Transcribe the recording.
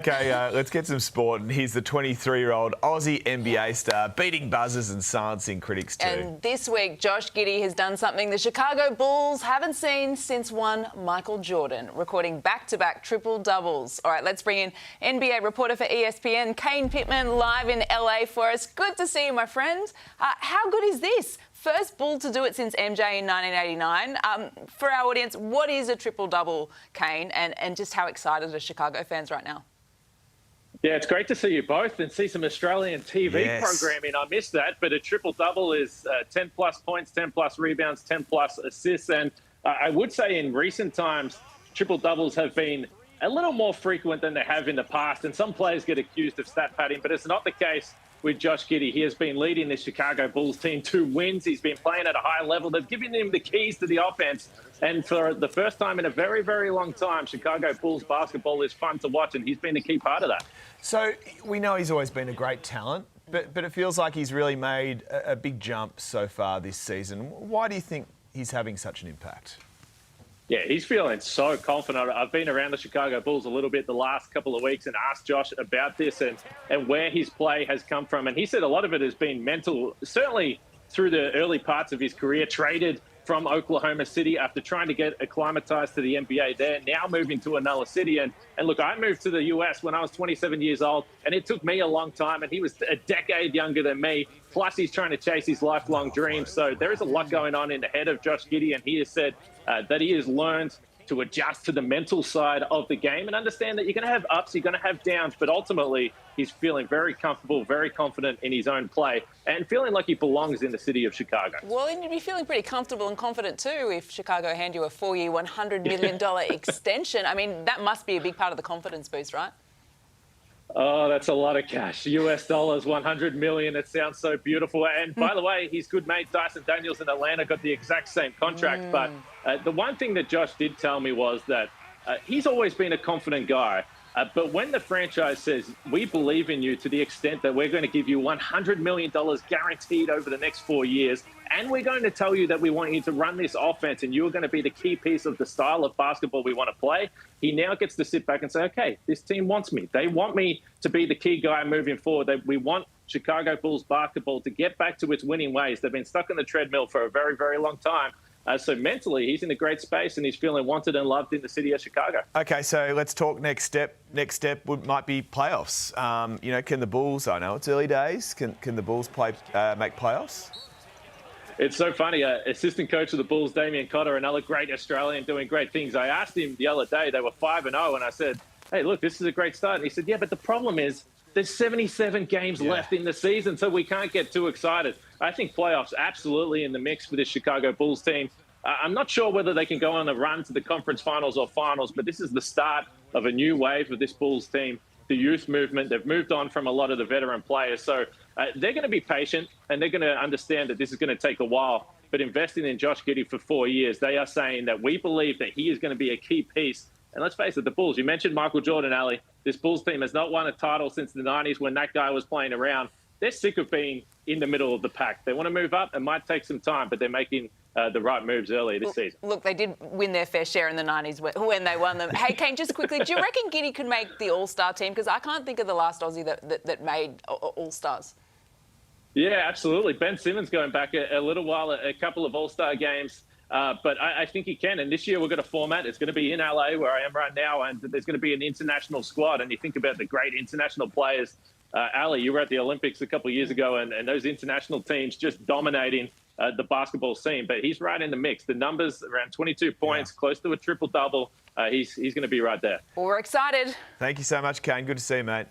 Okay, let's get some sport. And here's the 23-year-old Aussie NBA star, beating buzzers and silencing critics too. And this week, Josh Giddey has done something the Chicago Bulls haven't seen since one Michael Jordan, recording back-to-back triple-doubles. All right, let's bring in NBA reporter for ESPN, Kane Pittman, live in LA for us. Good to see you, my friend. How good is this? First Bull to do it since MJ in 1989. For our audience, what is a triple-double, Kane, and just how excited are Chicago fans right now? Yeah, it's great to see you both and see some Australian TV programming. I missed that, but a triple-double is 10-plus points, 10-plus rebounds, 10-plus assists. And I would say in recent times, triple-doubles have been a little more frequent than they have in the past. And some players get accused of stat padding, but it's not the case with Josh Giddey. He has been leading the Chicago Bulls team to wins. He's been playing at a high level. They've given him the keys to the offense. And for the first time in a very, very long time, Chicago Bulls basketball is fun to watch, and he's been a key part of that. So we know he's always been a great talent, but it feels like he's really made a big jump so far this season. Why do you think he's having such an impact? Yeah, he's feeling so confident. I've been around the Chicago Bulls a little bit the last couple of weeks and asked Josh about this and where his play has come from. And he said a lot of it has been mental, certainly through the early parts of his career, traded from Oklahoma City after trying to get acclimatized to the NBA there, now moving to another city. And look, I moved to the US when I was 27 years old, and it took me a long time, and he was a decade younger than me. Plus, he's trying to chase his lifelong dreams. So there is a lot going on in the head of Josh Giddey, and he has said that he has learned to adjust to the mental side of the game and understand that you're going to have ups, you're going to have downs, but ultimately he's feeling very comfortable, very confident in his own play and feeling like he belongs in the city of Chicago. Well, and you'd be feeling pretty comfortable and confident too if Chicago hand you a 4-year, $100 million extension. I mean, that must be a big part of the confidence boost, right? Oh, that's a lot of cash. US dollars, 100 million. It sounds so beautiful. And by the way, his good mate Dyson Daniels in Atlanta got the exact same contract. But the one thing that Josh did tell me was that he's always been a confident guy. But when the franchise says, we believe in you to the extent that we're going to give you $100 million guaranteed over the next 4 years, and we're going to tell you that we want you to run this offense and you're going to be the key piece of the style of basketball we want to play, he now gets to sit back and say, okay, this team wants me. They want me to be the key guy moving forward. We want Chicago Bulls basketball to get back to its winning ways. They've been stuck on the treadmill for a very, very long time. So mentally, he's in a great space and he's feeling wanted and loved in the city of Chicago. Okay, so let's talk next step. Next step might be playoffs. Can the Bulls, I know it's early days, can the Bulls make playoffs? It's so funny. Assistant coach of the Bulls, Damian Cotter, another great Australian doing great things. I asked him the other day, they were 5-0, and I said, hey, look, this is a great start. And he said, yeah, but the problem is there's 77 games left in the season, so we can't get too excited. I think playoffs absolutely in the mix for this Chicago Bulls team. I'm not sure whether they can go on a run to the conference finals or finals, but this is the start of a new wave for this Bulls team. The youth movement, they've moved on from a lot of the veteran players. So they're going to be patient and they're going to understand that this is going to take a while. But investing in Josh Giddey for 4 years, they are saying that we believe that he is going to be a key piece. And let's face it, the Bulls, you mentioned Michael Jordan, Ali. This Bulls team has not won a title since the 90s when that guy was playing around. They're sick of being in the middle of the pack. They want to move up. It might take some time, but they're making the right moves early this season. Look, they did win their fair share in the 90s when they won them. Hey, Kane, just quickly, do you reckon Giddey could make the All-Star team? Because I can't think of the last Aussie that made All-Stars. Yeah, absolutely. Ben Simmons going back a little while, a couple of All-Star games. But I think he can. And this year we're going to format. It's going to be in LA where I am right now. And there's going to be an international squad. And you think about the great international players. Ali, you were at the Olympics a couple of years ago and those international teams just dominating the basketball scene. But he's right in the mix. The numbers around 22 points, close to a triple-double. He's going to be right there. Well, we're excited. Thank you so much, Kane. Good to see you, mate.